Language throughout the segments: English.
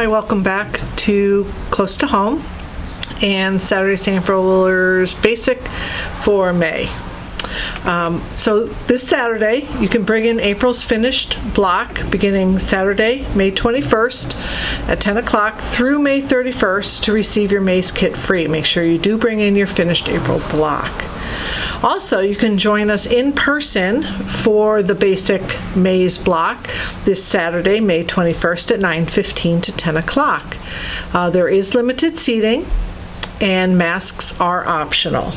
Hi, welcome back to Close to Home and Saturday Samplers Basic for May. So this Saturday, you can bring in April's finished block beginning Saturday, May 21st at 10 o'clock through May 31st to receive your May's kit free. Make sure you do bring in your finished April block. Also, you can join us in person for the basic Maze block this Saturday, May 21st at 9:15 to 10 o'clock. There is limited seating and masks are optional.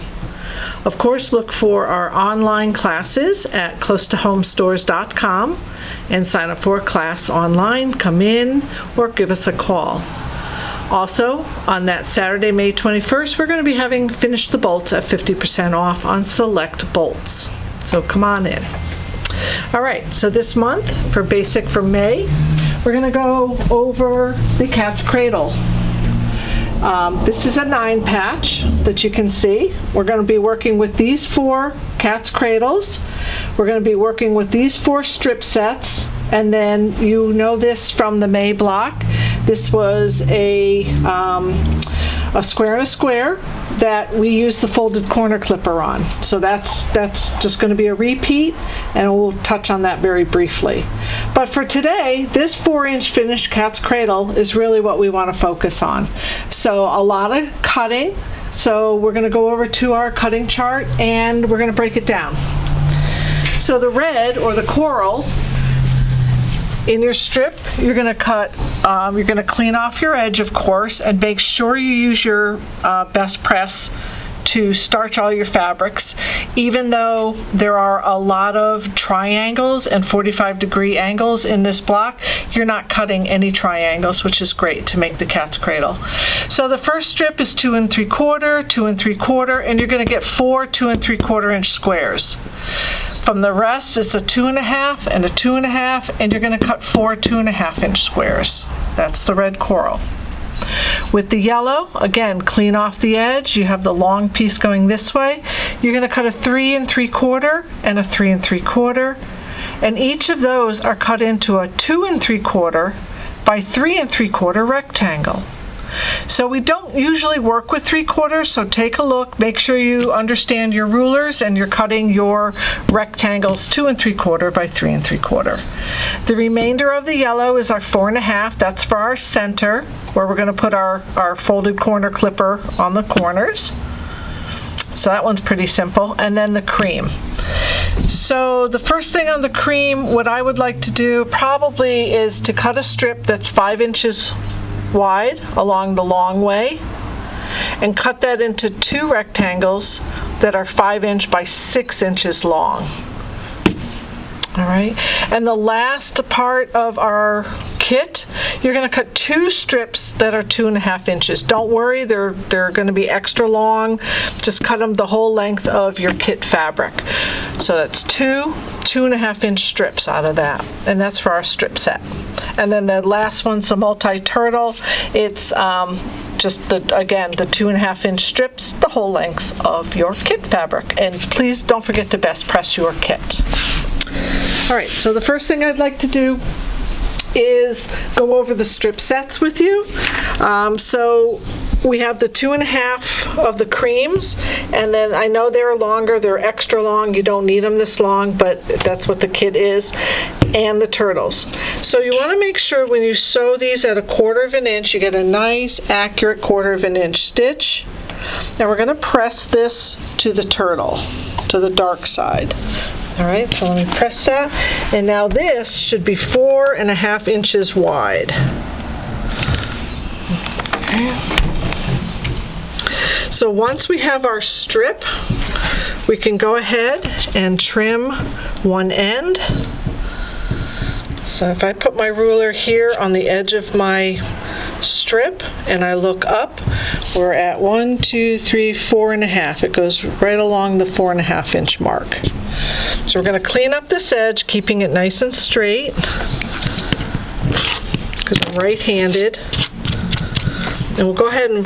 Of course, look for our online classes at closetohomestores.com and sign up for a class online, come in, or give us a call. Also, on that Saturday, May 21st, we're going to be having Finish the Bolts at 50% off on select bolts. So come on in. All right, so this month, for Basic for May, we're going to go over the cat's cradle. This is a 9-patch that you can see. We're going to be working with these 4 cat's cradles. We're going to be working with these 4 strip sets, and then you know this from the May block. This was a square and a square that we use the folded corner clipper on. So that's just going to be a repeat, and we'll touch on that very briefly. But for today, this 4-inch finished cat's cradle is really what we want to focus on. So a lot of cutting. So we're going to go over to our cutting chart and we're going to break it down. So the red, or the coral, in your strip, you're going to cut, you're going to clean off your edge, of course, and make sure you use your best press to starch all your fabrics. Even though there are a lot of triangles and 45-degree angles in this block, you're not cutting any triangles, which is great to make the cat's cradle. So the first strip is 2 3/4, 2 3/4, and you're going to get 4 2 3/4 inch squares. From the rest, it's a 2 1/2 and a 2 1/2, and you're going to cut 4 2 1/2 inch squares. That's the red coral. With the yellow, again, clean off the edge. You have the long piece going this way. You're going to cut a 3 3/4 and a 3 3/4, and each of those are cut into a 2 3/4 by 3 3/4 rectangle. So we don't usually work with 3/4, so take a look, make sure you understand your rulers and you're cutting your rectangles 2 3/4 by 3 3/4. The remainder of the yellow is our 4 1/2. That's for our center, where we're going to put our folded corner clipper on the corners. So that one's pretty simple. And then the cream. So the first thing on the cream, what I would like to do probably is to cut a strip that's 5 inches wide along the long way and cut that into 2 rectangles that are 5 inch by 6 inches long. All right, and the last part of our kit, you're going to cut 2 strips that are 2 1/2 inches. Don't worry, they're going to be extra long. Just cut them the whole length of your kit fabric. So that's 2 2 1/2 inch strips out of that, and that's for our strip set. And then the last one's the multi-turtle. It's just again the 2 1/2 inch strips, the whole length of your kit fabric. And please don't forget to best press your kit. All right, so the first thing I'd like to do is go over the strip sets with you. So we have the 2 1/2 of the creams, and then I know they're longer, they're extra long, you don't need them this long, but that's what the kit is, and the turtles. So you want to make sure when you sew these at a 1/4 inch, you get a nice accurate 1/4 inch stitch, and we're going to press this to the turtle, to the dark side. All right, so let me press that, and now this should be 4 1/2 inches wide. Okay. So once we have our strip, we can go ahead and trim one end. So if I put my ruler here on the edge of my strip and I look up, we're at 1 2 3 4 1/2. It goes right along the 4 1/2 inch mark. So we're going to clean up this edge, keeping it nice and straight, because I'm right-handed. And we'll go ahead and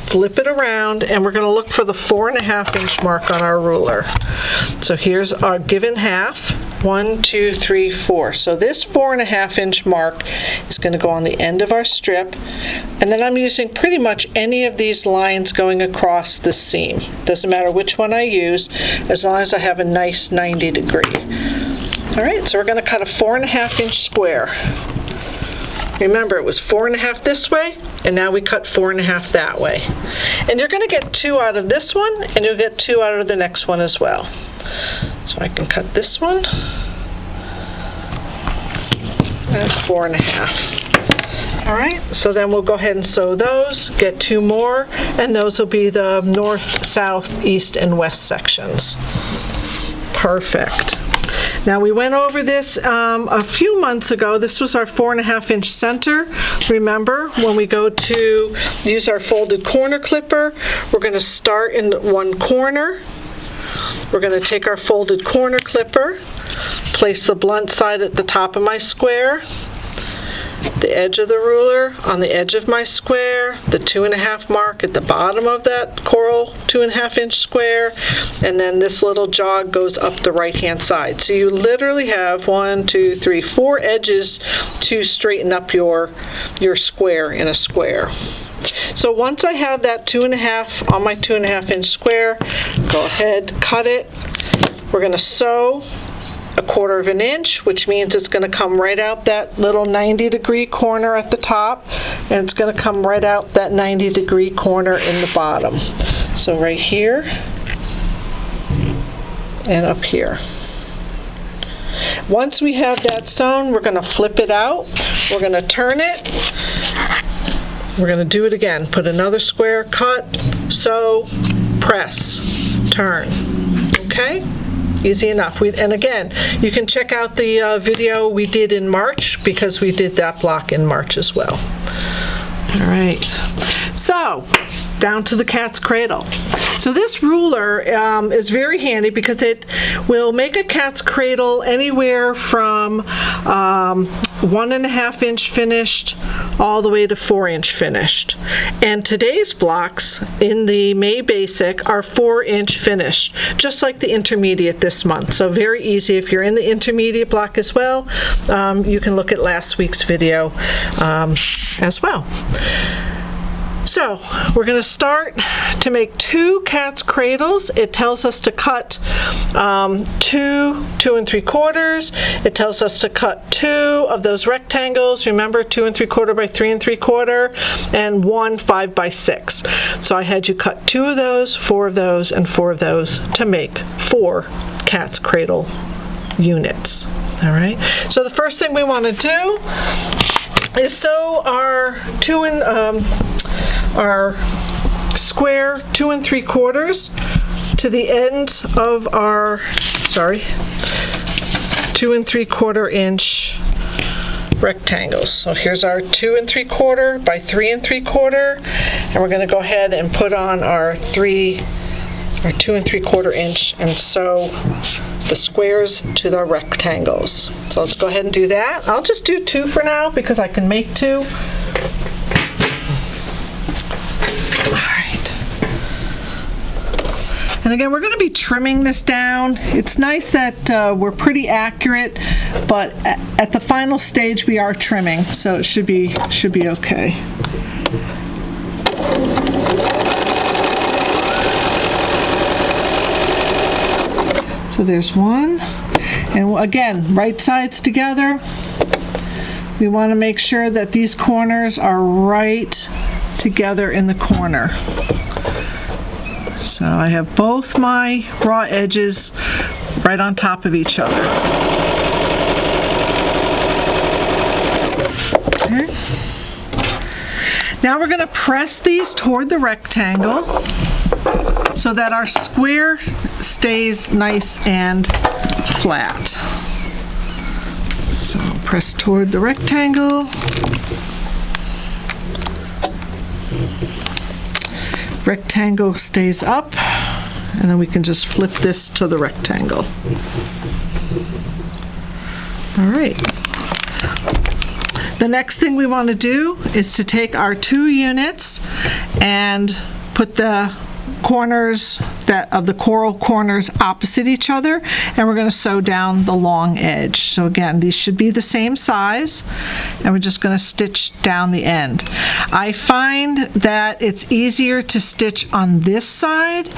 flip it around, and we're going to look for the 4 1/2 inch mark on our ruler. So here's our given half. 1, 2, 3, 4. So this 4.5 inch mark is going to go on the end of our strip, and then I'm using pretty much any of these lines going across the seam. Doesn't matter which one I use, as long as I have a nice 90 degree. All right, so we're going to cut a 4.5 inch square. Remember, it was 4.5 this way, and now we cut 4.5 that way. And you're going to get 2 out of this one, and you'll get 2 out of the next one as well. So I can cut this one, and 4.5. All right, so then we'll go ahead and sew those, get 2 more, and those will be the north, south, east, and west sections. Perfect. Now we went over this a few months ago. This was our 4.5 inch center. Remember, when we go to use our folded corner clipper, we're going to start in one corner. We're going to take our folded corner clipper, place the blunt side at the top of my square, the edge of the ruler on the edge of my square, the 2.5 mark at the bottom of that coral 2.5 inch square, and then this little jog goes up the right hand side. So you literally have 1, 2, 3, 4 edges to straighten up your square in a square. So once I have that 2.5 on my 2.5 inch square, go ahead, cut it. We're going to sew a 1/4 inch, which means it's going to come right out that little 90 degree corner at the top, and it's going to come right out that 90 degree corner in the bottom. So right here and up here. Once we have that sewn, we're going to flip it out. We're going to turn it. We're going to do it again. Put another square, cut, sew, press, turn. Okay? Easy enough. And again, you can check out the video we did in March, because we did that block in March as well. All right. So, down to the cat's cradle. So this ruler is very handy because it will make a cat's cradle anywhere from 1.5 inch finished all the way to 4 inch finished. And today's blocks in the May Basic are 4 inch finished, just like the intermediate this month. So very easy. If you're in the intermediate block as well, you can look at last week's video as well. So we're going to start to make 2 cat's cradles. It tells us to cut 2 2 3/4. It tells us to cut 2 of those rectangles. Remember, 2 3/4 by 3 3/4, and 1 5 by 6. So I had you cut 2 of those, 4 of those, and 4 of those to make 4 cat's cradle units. All right. So the first thing we want to do is sew our our square 2 3/4 to the ends of our 2 3/4 inch rectangles. So here's our 2 3/4 by 3 3/4, and we're going to go ahead and put on our 2 3/4 inch and sew the squares to the rectangles. So let's go ahead and do that. I'll just do 2 for now because I can make 2. And again, we're going to be trimming this down. It's nice that we're pretty accurate, but at the final stage we are trimming, so it should be okay. So there's 1, and again, right sides together. We want to make sure that these corners are right together in the corner. So I have both my raw edges right on top of each other. Okay. Now we're going to press these toward the rectangle so that our square stays nice and flat. So press toward the rectangle. Rectangle stays up, and then we can just flip this to the rectangle. All right. The next thing we want to do is to take our 2 units and put the corners of the coral corners opposite each other, and we're going to sew down the long edge. So again, these should be the same size, and we're just going to stitch down the end. I find that it's easier to stitch on this side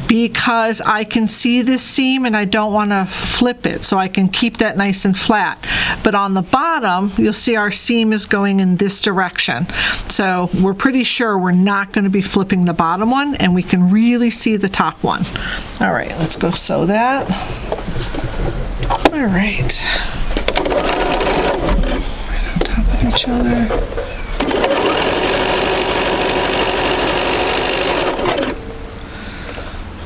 because I can see this seam and I don't want to flip it, so I can keep that nice and flat. But on the bottom, you'll see our seam is going in this direction. So we're pretty sure we're not going to be flipping the bottom one, and we can really see the top one. All right, let's go sew that. All right. Right on top of each other.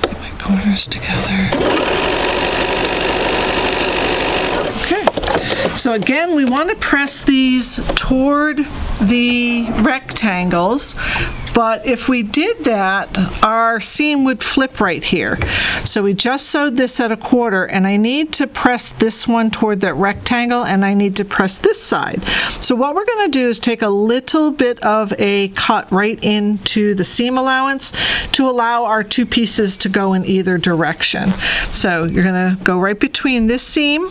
Get my corners together. Okay. So again, we want to press these toward the rectangles, but if we did that, our seam would flip right here. So we just sewed this at a quarter, and I need to press this one toward that rectangle, and I need to press this side. So what we're going to do is take a little bit of a cut right into the seam allowance to allow our two pieces to go in either direction. So you're going to go right between this seam,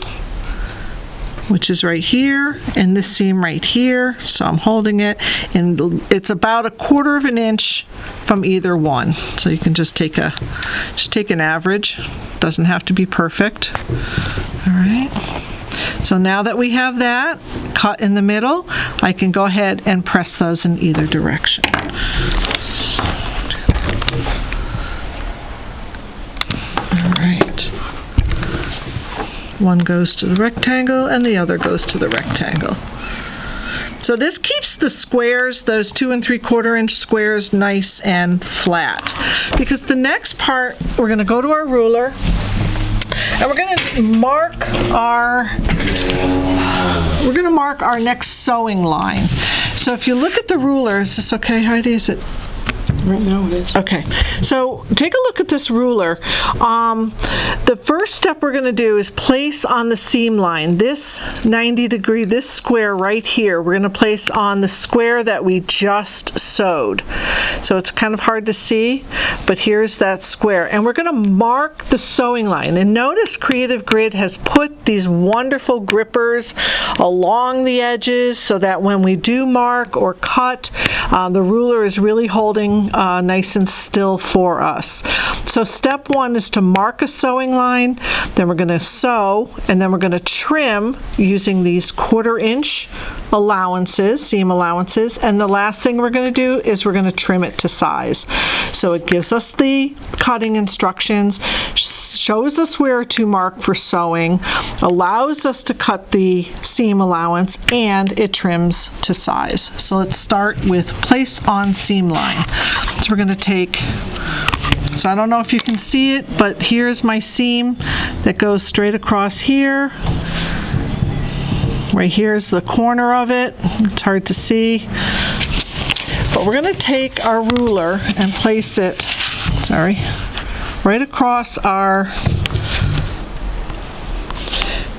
which is right here, and this seam right here. So I'm holding it, and it's about 1/4 of an inch from either one. So you can just take an average. Doesn't have to be perfect. All right. So now that we have that cut in the middle, I can go ahead and press those in either direction. All right. One goes to the rectangle and the other goes to the rectangle. So this keeps the squares, those 2 3/4 inch squares, nice and flat. Because the next part, we're going to go to our ruler and we're going to mark our next sewing line. So if you look at the ruler, is this okay, Heidi? Is it? Right now it is. Okay, so take a look at this ruler. The first step we're going to do is place on the seam line this 90-degree, this square right here, we're going to place on the square that we just sewed. So it's kind of hard to see, but here's that square. And we're going to mark the sewing line. And notice Creative Grid has put these wonderful grippers along the edges so that when we do mark or cut, the ruler is really holding nice and still for us. So step one is to mark a sewing line, then we're going to sew, and then we're going to trim using these 1/4 inch allowances, seam allowances, and the last thing we're going to do is we're going to trim it to size. So it gives us the cutting instructions, shows us where to mark for sewing, allows us to cut the seam allowance, and it trims to size. So let's start with place on seam line. So we're going to take, so I don't know if you can see it, but here's my seam that goes straight across here. Right here is the corner of it. It's hard to see. But we're going to take our ruler and place it, right across our,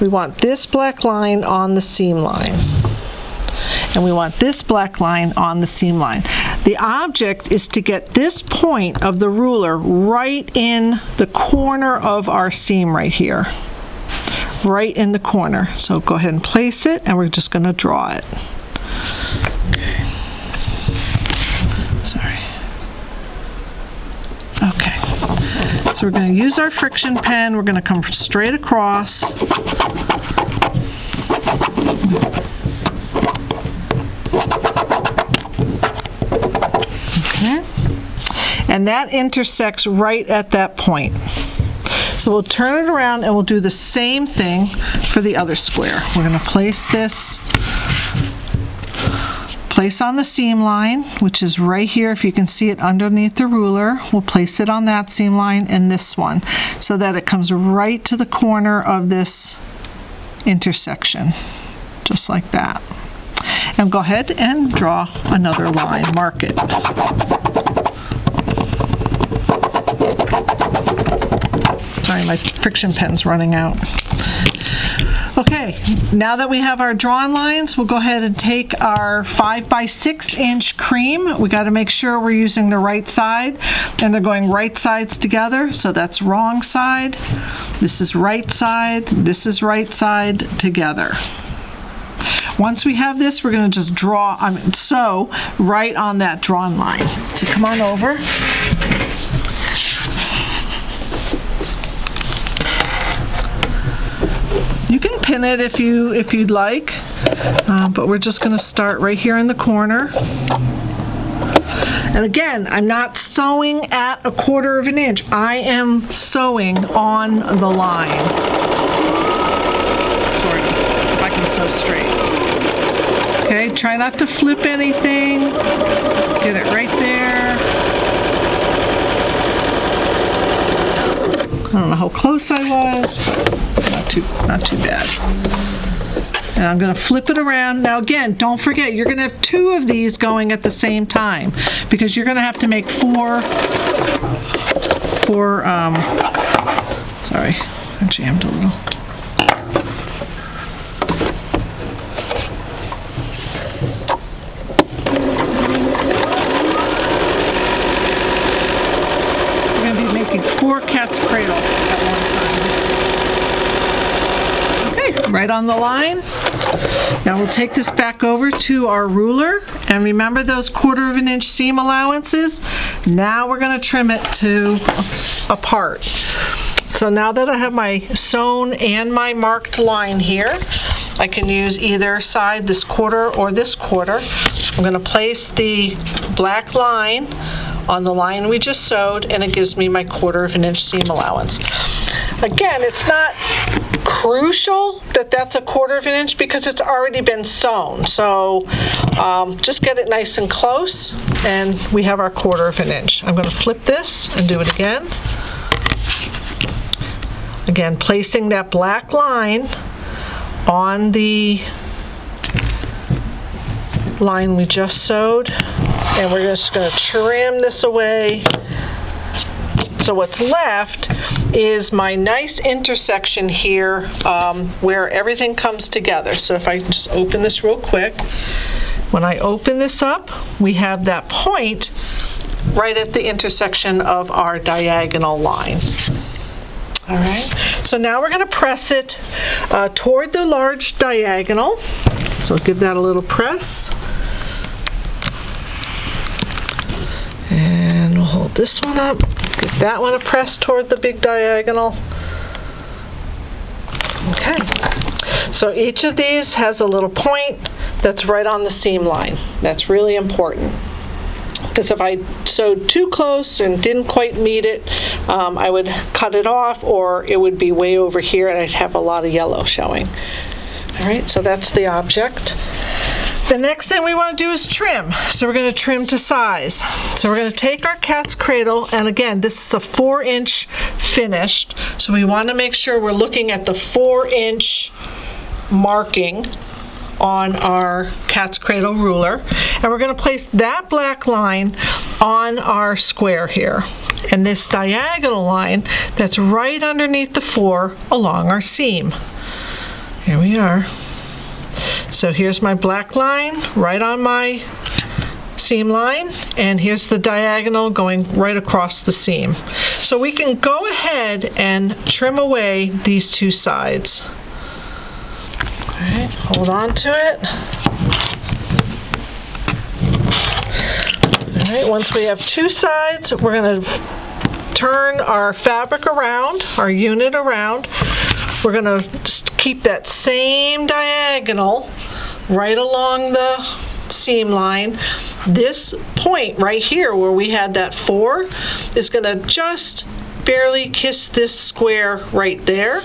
we want this black line on the seam line. And we want this black line on the seam line. The object is to get this point of the ruler right in the corner of our seam right here. Right in the corner. So go ahead and place it, and we're just going to draw it. Okay. Sorry. Okay. So we're going to use our friction pen. We're going to come straight across. Okay. And that intersects right at that point. So we'll turn it around and we'll do the same thing for the other square. We're going to place on the seam line, which is right here. If you can see it underneath the ruler, we'll place it on that seam line and this one so that it comes right to the corner of this intersection, just like that. And go ahead and draw another line, mark it. Sorry, my friction pen's running out. Okay, now that we have our drawn lines, we'll go ahead and take our 5x6 inch cream. We got to make sure we're using the right side, and they're going right sides together, so that's wrong side. This is right side, this is right side together. Once we have this, we're going to just sew right on that drawn line. So come on over. You can pin it if you'd like, but we're just going to start right here in the corner. And again, I'm not sewing at 1/4 of an inch. I am sewing on the line. Sort of, if I can sew straight. Okay, try not to flip anything. Get it right there. I don't know how close I was, but not too bad. And I'm going to flip it around. Now again, don't forget, you're going to have 2 of these going at the same time because you're going to have to make four, sorry, I jammed a little. We're going to be making 4 cat's cradle at one time. Okay, right on the line. Now we'll take this back over to our ruler, and remember those 1/4 of an inch seam allowances? Now we're going to trim it to a part. So now that I have my sewn and my marked line here, I can use either side, this 1/4 or this 1/4. I'm going to place the black line on the line we just sewed, and it gives me my 1/4 of an inch seam allowance. Again, it's not crucial that that's 1/4 of an inch because it's already been sewn. So just get it nice and close, and we have our 1/4 of an inch. I'm going to flip this and do it again. Again, placing that black line on the line we just sewed, and we're just going to trim this away. So what's left is my nice intersection here where everything comes together. So if I just open this real quick, when I open this up, we have that point right at the intersection of our diagonal line. All right, so now we're going to press it toward the large diagonal. So give that a little press. And we'll hold this one up. Give that one a press toward the big diagonal. Okay, so each of these has a little point that's right on the seam line. That's really important, because if I sewed too close and didn't quite meet it, I would cut it off, or it would be way over here and I'd have a lot of yellow showing. All right, so that's the object. The next thing we want to do is trim. So we're going to trim to size. So we're going to take our cat's cradle, and again, this is a 4-inch finished. So we want to make sure we're looking at the 4-inch marking on our cat's cradle ruler. And we're going to place that black line on our square here. And this diagonal line that's right underneath the 4 along our seam. Here we are. So here's my black line right on my seam line, and here's the diagonal going right across the seam. So we can go ahead and trim away these 2 sides. All right, hold on to it. All right, once we have 2 sides, we're going to turn our fabric around, our unit around. We're going to just keep that same diagonal right along the seam line. This point right here where we had that 4 is going to just barely kiss this square right there,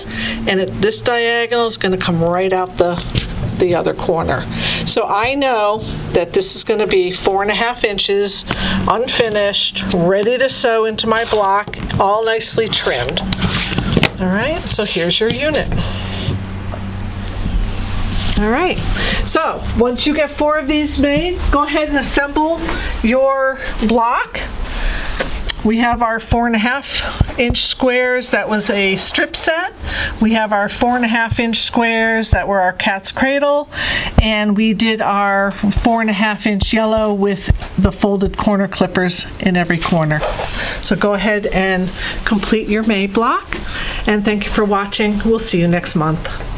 and this diagonal is going to come right out the other corner. So I know that this is going to be 4.5 inches unfinished, ready to sew into my block, all nicely trimmed. All right, so here's your unit. All right, so once you get 4 of these made, go ahead and assemble your block. We have our 4.5-inch squares. That was a strip set. We have our 4.5-inch squares that were our cat's cradle, and we did our 4.5-inch yellow with the folded corner clippers in every corner. So go ahead and complete your May block, and thank you for watching. We'll see you next month.